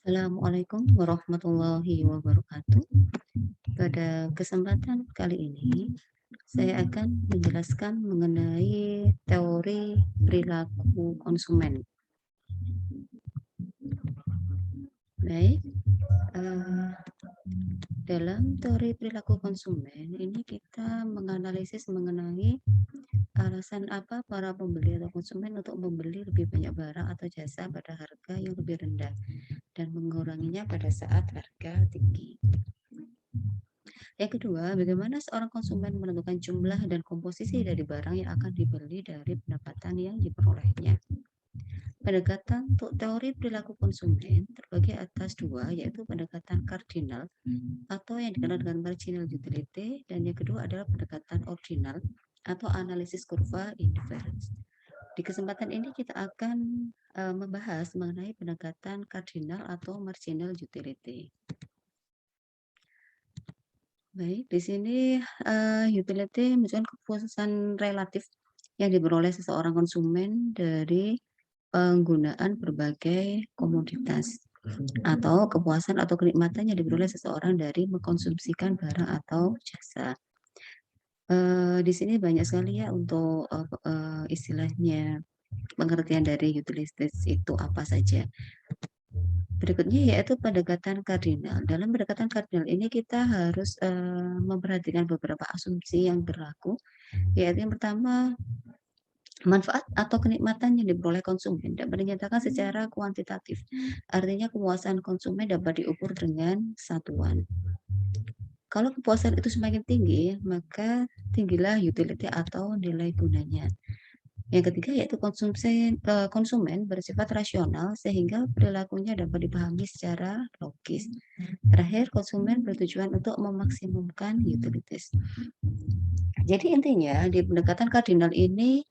Assalamualaikum warahmatullahi wabarakatuh. Pada kesempatan kali ini, saya akan menjelaskan mengenai teori perilaku konsumen. Baik, eh, dalam teori perilaku konsumen ini kita menganalisis mengenai alasan apa para pembeli atau konsumen untuk membeli lebih banyak barang atau jasa pada harga yang lebih rendah dan menguranginya pada saat harga tinggi. Yang kedua, bagaimana seorang konsumen menentukan jumlah dan komposisi dari barang yang akan dibeli dari pendapatan yang diperolehnya. Pendekatan untuk teori perilaku konsumen terbagi atas dua, yaitu pendekatan kardinal atau yang dikenal dengan marginal utility, dan yang kedua adalah pendekatan ordinal atau analisis kurva inference. Di kesempatan ini kita akan membahas mengenai pendekatan kardinal atau marginal utility. Baik, di sini utility menunjukkan kepuasan relatif yang diperoleh seseorang konsumen dari penggunaan berbagai komoditas atau kepuasan atau kenikmatan yang diperoleh seseorang dari mengkonsumsikan barang atau jasa. Di sini banyak sekali ya untuk istilahnya pengertian dari utilities itu apa saja. Berikutnya yaitu pendekatan kardinal. Dalam pendekatan kardinal ini kita harus memperhatikan beberapa asumsi yang berlaku, yaitu yang pertama, manfaat atau kenikmatan yang diperoleh konsumen dapat dinyatakan secara kuantitatif. Artinya kepuasan konsumen dapat diukur dengan satuan. Kalau kepuasan itu semakin tinggi, maka tinggilah utility atau nilai gunanya. Yang ketiga yaitu konsumen bersifat rasional sehingga perilakunya dapat dipahami secara logis. Terakhir, konsumen bertujuan untuk memaksimumkan utilities. Jadi intinya di pendekatan kardinal ini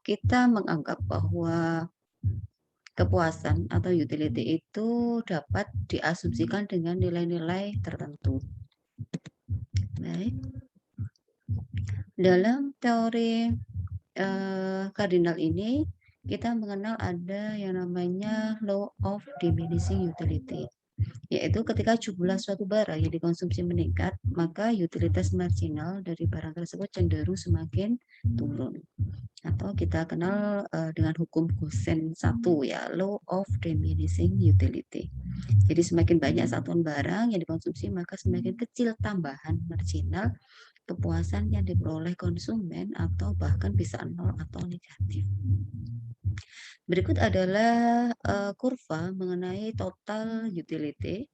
kita menganggap bahwa kepuasan atau utility itu dapat diasumsikan dengan nilai-nilai tertentu. Baik. Dalam teori kardinal ini kita mengenal ada yang namanya law of diminishing utility, yaitu ketika jumlah suatu barang yang dikonsumsi meningkat, maka utilitas marginal dari barang tersebut cenderung semakin turun. Atau kita kenal dengan hukum Gosen 1 ya, law of diminishing utility. Jadi semakin banyak satuan barang yang dikonsumsi, maka semakin kecil tambahan marginal kepuasan yang diperoleh konsumen atau bahkan bisa nol atau negatif. Berikut adalah kurva mengenai total utility,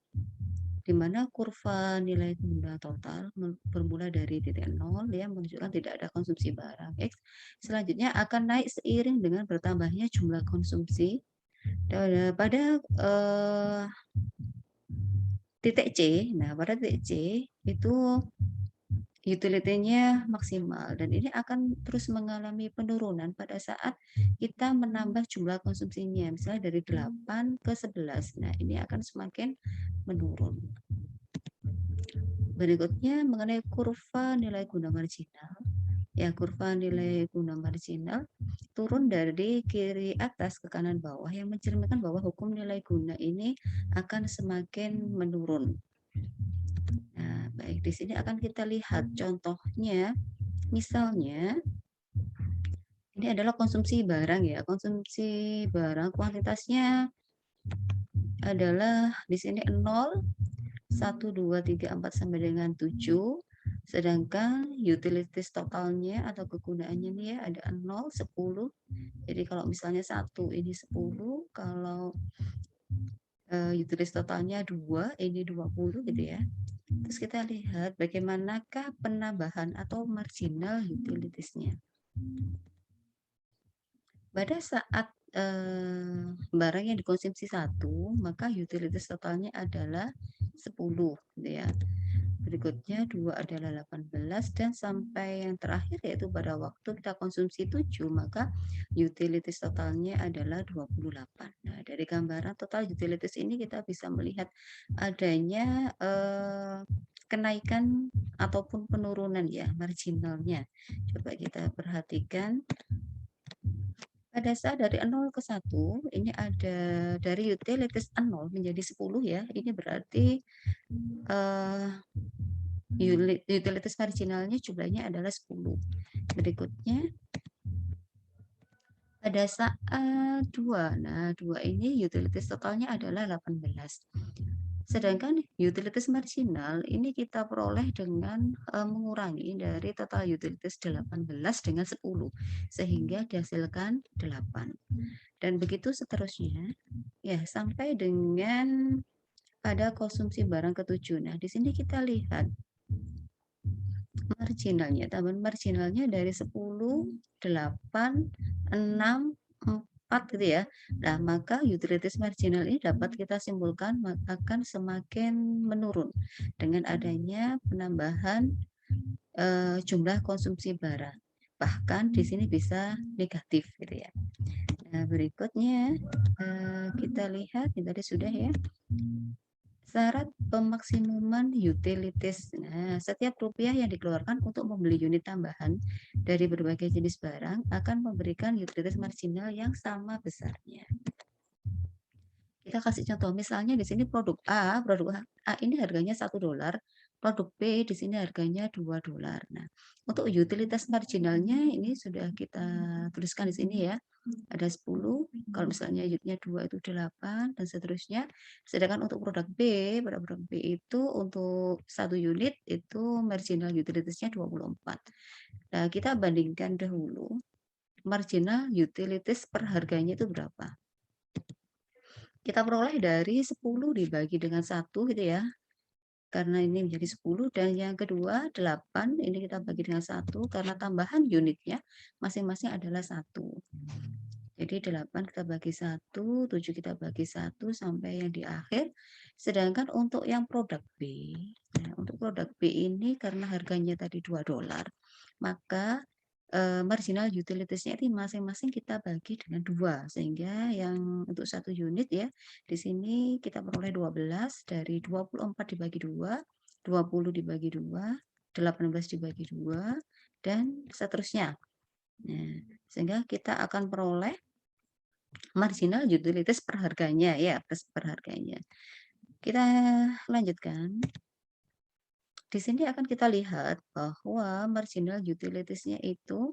di mana kurva nilai guna total bermula dari titik 0 yang menunjukkan tidak ada konsumsi barang X. Selanjutnya akan naik seiring dengan bertambahnya jumlah konsumsi. Pada titik C, nah pada titik C itu utility-nya maksimal dan ini akan terus mengalami penurunan pada saat kita menambah jumlah konsumsinya, misalnya dari 8 ke 11. Nah, ini akan semakin menurun. Berikutnya mengenai kurva nilai guna marginal. Ya, kurva nilai guna marginal turun dari kiri atas ke kanan bawah yang mencerminkan bahwa hukum nilai guna ini akan semakin menurun. Nah, baik, di sini akan kita lihat contohnya. Misalnya, ini adalah konsumsi barang ya. Konsumsi barang kuantitasnya adalah di sini 0, 1, 2, 3, 4 sampai dengan 7. Sedangkan utilities totalnya atau kegunaannya ini ya ada 0, 10. Jadi kalau misalnya 1 ini 10, kalau utilities totalnya 2, ini 20 gitu ya. Terus kita lihat bagaimanakah penambahan atau marginal utilitiesnya. Pada saat barang yang dikonsumsi 1, maka utilities totalnya adalah 10 gitu ya. Berikutnya 2 adalah 18 dan sampai yang terakhir yaitu pada waktu kita konsumsi 7, maka utilities totalnya adalah 28. Nah, dari gambaran total utilities ini kita bisa melihat adanya kenaikan ataupun penurunan ya marginalnya. Coba kita perhatikan. Pada saat dari 0 ke 1, ini ada dari utilities 0 menjadi 10 ya, ini berarti, eee, utilities marginalnya jumlahnya adalah 10. Berikutnya, pada saat 2, nah 2 ini utilities totalnya adalah 18. Sedangkan utilities marginal ini kita peroleh dengan mengurangi dari total utilities 18 dengan 10, sehingga dihasilkan 8. Dan begitu seterusnya, ya sampai dengan pada konsumsi barang ketujuh. Nah, di sini kita lihat marginalnya, tambahan marginalnya dari 10, 8, 6, 4 gitu ya. Nah, maka utilities marginal ini dapat kita simpulkan akan semakin menurun dengan adanya penambahan jumlah konsumsi barang. Bahkan di sini bisa negatif gitu ya. Nah, berikutnya kita lihat ini tadi sudah ya. Syarat pemaksimuman utilities. Nah, setiap rupiah yang dikeluarkan untuk membeli unit tambahan dari berbagai jenis barang akan memberikan utilities marginal yang sama besarnya. Kita kasih contoh, misalnya di sini produk A ini harganya $1, produk B di sini harganya $2. Nah, untuk utilitas marginalnya ini sudah kita tuliskan di sini ya. Ada 10, kalau misalnya unitnya 2 itu 8 dan seterusnya. Sedangkan untuk produk B, pada produk B itu untuk 1 unit itu marginal utilitasnya 24. Nah, kita bandingkan dahulu marginal utilities per harganya itu berapa. Kita peroleh dari 10 dibagi dengan 1 gitu ya. Karena ini menjadi 10 dan yang kedua 8 ini kita bagi dengan 1 karena tambahan unitnya masing-masing adalah 1. Jadi 8 kita bagi 1, 7 kita bagi 1 sampai yang di akhir. Sedangkan untuk yang produk B, nah untuk produk B ini karena harganya tadi $2, maka marginal utilitiesnya itu masing-masing kita bagi dengan 2 sehingga yang untuk 1 unit ya di sini kita peroleh 12 dari 24 dibagi 2, 20 dibagi 2, 18 dibagi 2 dan seterusnya. Nah, sehingga kita akan peroleh marginal utilities per harganya ya, per harganya. Kita lanjutkan. Di sini akan kita lihat bahwa marginal utilitiesnya itu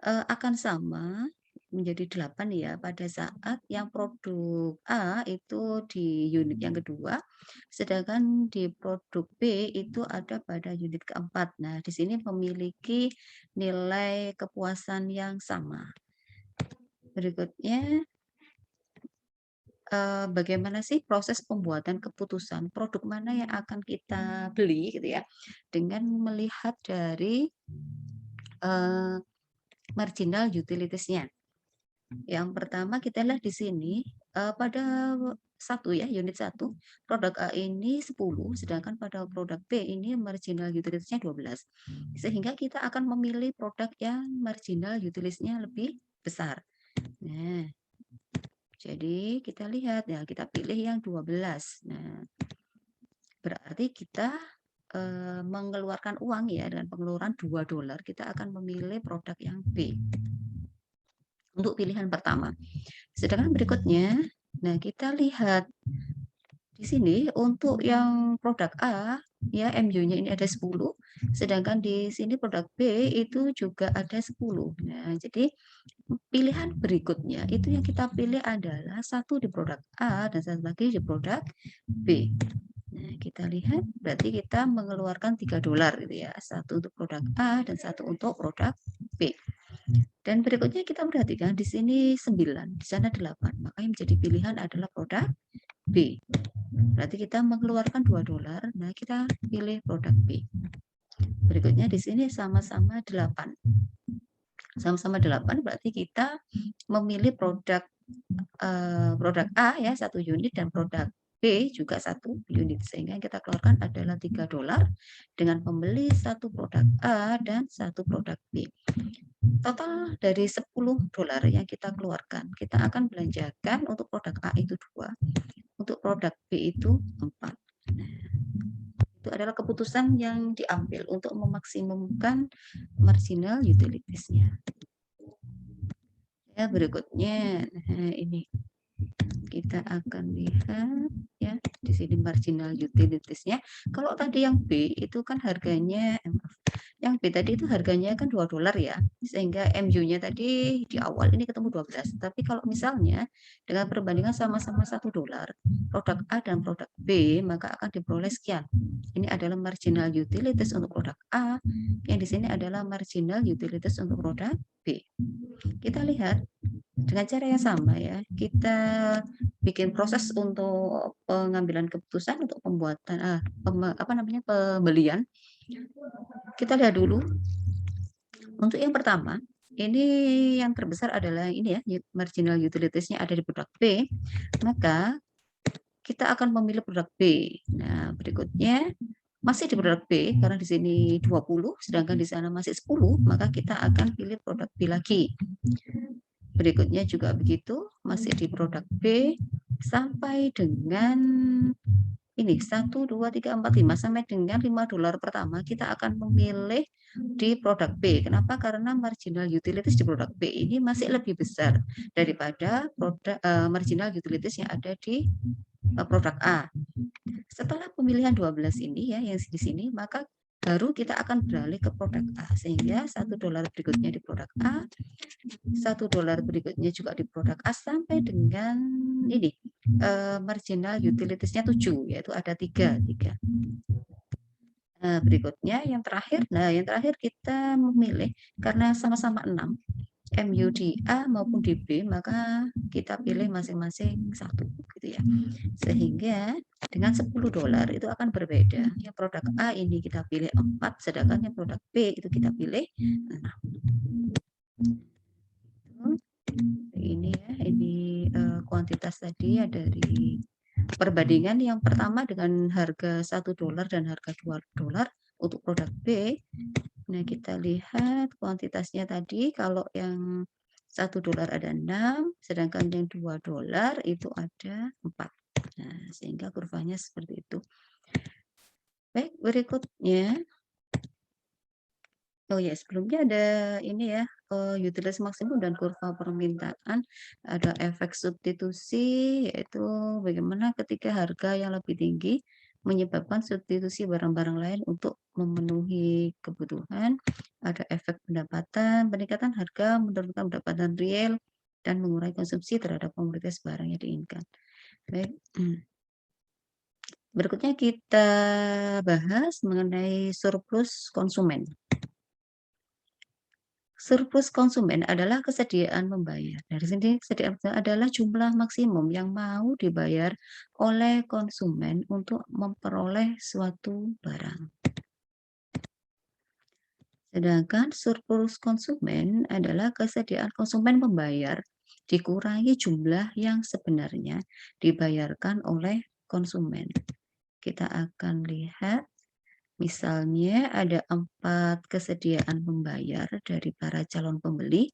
akan sama menjadi 8 ya pada saat yang produk A itu di unit yang kedua, sedangkan di produk B itu ada pada unit keempat. Nah, di sini memiliki nilai kepuasan yang sama. Berikutnya bagaimana sih proses pembuatan keputusan produk mana yang akan kita beli gitu ya, dengan melihat dari, eee, marginal utilitiesnya. Yang pertama kita lihat di sini, pada satu ya, unit satu produk A ini 10, sedangkan pada produk B ini marginal utilitiesnya 12. Sehingga kita akan memilih produk yang marginal utilitiesnya lebih besar. Nah, jadi kita lihat ya, kita pilih yang 12. Nah, berarti kita mengeluarkan uang ya dengan pengeluaran $2, kita akan memilih produk yang B untuk pilihan pertama. Sedangkan berikutnya, nah kita lihat di sini untuk yang produk A ya MU-nya ini ada 10, sedangkan di sini produk B itu juga ada 10. Nah, jadi pilihan berikutnya itu yang kita pilih adalah satu di produk A dan satu lagi di produk B. Nah, kita lihat berarti kita mengeluarkan $3 gitu ya. Satu untuk produk A dan satu untuk produk B. Dan berikutnya kita perhatikan di sini 9, di sana 8. Maka yang menjadi pilihan adalah produk B. Berarti kita mengeluarkan $2. Nah, kita pilih produk B. Berikutnya di sini sama-sama 8. Sama-sama 8 berarti kita memilih produk produk A ya 1 unit dan produk B juga 1 unit sehingga yang kita keluarkan adalah $3 dengan pembeli 1 produk A dan 1 produk B. Total dari $10 yang kita keluarkan, kita akan belanjakan untuk produk A itu 2, untuk produk B itu 4. Nah, itu adalah keputusan yang diambil untuk memaksimumkan marginal utilitiesnya. berikutnya, nah ini kita akan lihat ya, di sini marginal utilitiesnya. Kalau tadi yang B itu kan harganya, maaf, yang B tadi itu harganya kan $2 ya, sehingga MU-nya tadi di awal ini ketemu 12. Tapi kalau misalnya dengan perbandingan sama-sama $1, produk A dan produk B, maka akan diperoleh sekian. Ini adalah marginal utilities untuk produk A, yang di sini adalah marginal utilities untuk produk B. Kita lihat dengan cara yang sama ya, kita bikin proses untuk pengambilan keputusan untuk pembuatan pembelian. Kita lihat dulu. Untuk yang pertama, ini yang terbesar adalah ini ya, marginal utilitiesnya ada di produk B, maka kita akan memilih produk B. Nah, berikutnya masih di produk B karena di sini 20 sedangkan di sana masih 10, maka kita akan pilih produk B lagi. Berikutnya juga begitu, masih di produk B sampai dengan ini 1, 2, 3, 4, 5 sampai dengan $5 pertama kita akan memilih di produk B. Kenapa? Karena marginal utilities di produk B ini masih lebih besar daripada marginal utilities yang ada di produk A. Setelah pemilihan 12 ini ya, yang di sini, maka baru kita akan beralih ke produk A, sehingga $1 berikutnya di produk A, $1 berikutnya juga di produk A sampai dengan ini marginal utilitiesnya 7, yaitu ada 3. Nah, berikutnya yang terakhir, kita memilih karena sama-sama 6, MU di A maupun di B, maka kita pilih masing-masing 1 gitu ya. Sehingga dengan $10 itu akan berbeda. Yang produk A ini kita pilih 4, sedangkan yang produk B itu kita pilih 6. Ini ya, ini kuantitas tadi ya dari perbandingan yang pertama dengan harga $1 dan harga $2 untuk produk B. Nah, kita lihat kuantitasnya tadi, kalau yang $1 ada 6, sedangkan yang $2 itu ada 4. Nah, sehingga kurvanya seperti itu. Baik, berikutnya. Oh ya, sebelumnya ada ini ya, utilitas maksimum dan kurva permintaan, ada efek substitusi, yaitu bagaimana ketika harga yang lebih tinggi menyebabkan substitusi barang-barang lain untuk memenuhi kebutuhan, ada efek pendapatan, peningkatan harga menurunkan pendapatan real, dan mengurangi konsumsi terhadap komoditas barang yang diinginkan. Baik, berikutnya kita bahas mengenai surplus konsumen. Surplus konsumen adalah kesediaan membayar. Dari sini kesediaan adalah jumlah maksimum yang mau dibayar oleh konsumen untuk memperoleh suatu barang. Sedangkan surplus konsumen adalah kesediaan konsumen membayar dikurangi jumlah yang sebenarnya dibayarkan oleh konsumen. Kita akan lihat. Misalnya ada 4 kesediaan membayar dari para calon pembeli.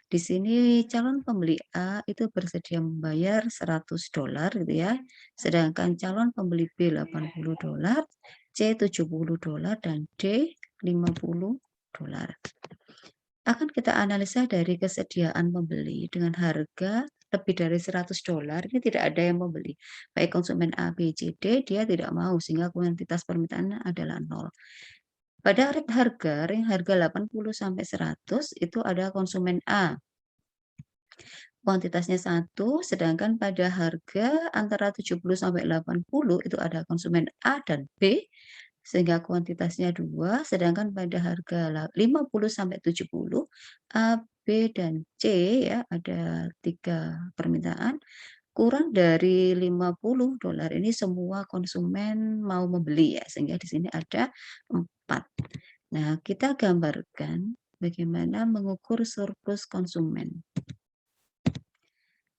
Di sini calon pembeli A itu bersedia membayar $100 gitu ya. Sedangkan calon pembeli B $80, C $70 dan D $50. Akan kita analisa dari kesediaan pembeli dengan harga lebih dari $100, ini tidak ada yang membeli. Baik konsumen A, B, C, D, dia tidak mau sehingga kuantitas permintaannya adalah 0. Pada harga 80 sampai 100 itu ada konsumen A. Kuantitasnya 1, sedangkan pada harga antara 70 sampai 80 itu ada konsumen A dan B sehingga kuantitasnya 2, sedangkan pada harga 50 sampai 70 A, B dan C ya ada 3 permintaan. Kurang dari $50 ini semua konsumen mau membeli ya, sehingga di sini ada 4. Nah, kita gambarkan bagaimana mengukur surplus konsumen.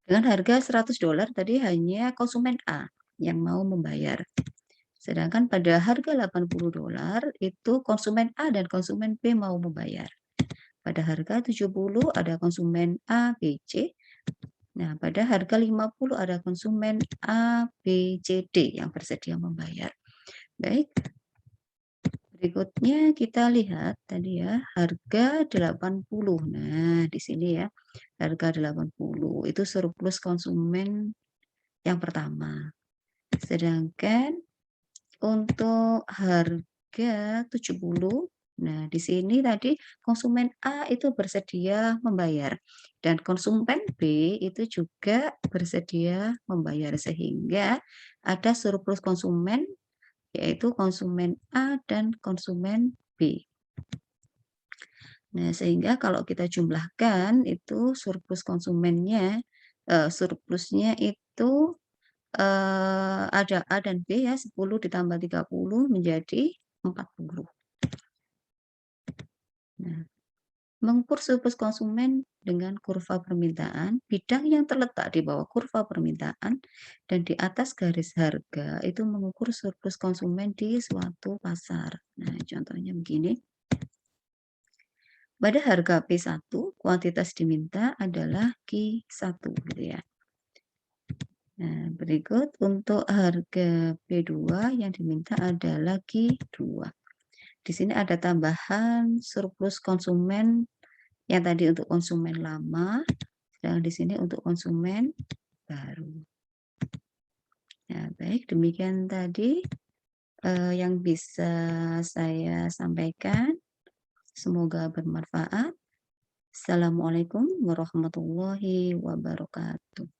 Dengan harga $100 tadi hanya konsumen A yang mau membayar. Sedangkan pada harga $80 itu konsumen A dan konsumen B mau membayar. Pada harga 70 ada konsumen A, B, C. Nah, pada harga 50 ada konsumen A, B, C, D yang bersedia membayar. Baik. Berikutnya kita lihat tadi ya, harga 80. Nah, di sini ya, harga 80 itu surplus konsumen yang pertama. Sedangkan untuk harga 70, nah di sini tadi konsumen A itu bersedia membayar dan konsumen B itu juga bersedia membayar, sehingga ada surplus konsumen, yaitu konsumen A dan konsumen B. Nah, sehingga kalau kita jumlahkan itu surplus konsumennya, surplusnya itu, ada A dan B ya, 10 ditambah 30 menjadi 40. Nah, mengukur surplus konsumen dengan kurva permintaan, bidang yang terletak di bawah kurva permintaan dan di atas garis harga itu mengukur surplus konsumen di suatu pasar. Nah, contohnya begini. Pada harga P1, kuantitas diminta adalah Q1 gitu ya. Nah, berikut untuk harga P2 yang diminta adalah Q2. Di sini ada tambahan surplus konsumen yang tadi untuk konsumen lama, dan di sini untuk konsumen baru. Nah, baik demikian tadi yang bisa saya sampaikan. Semoga bermanfaat. Assalamualaikum warahmatullahi wabarakatuh.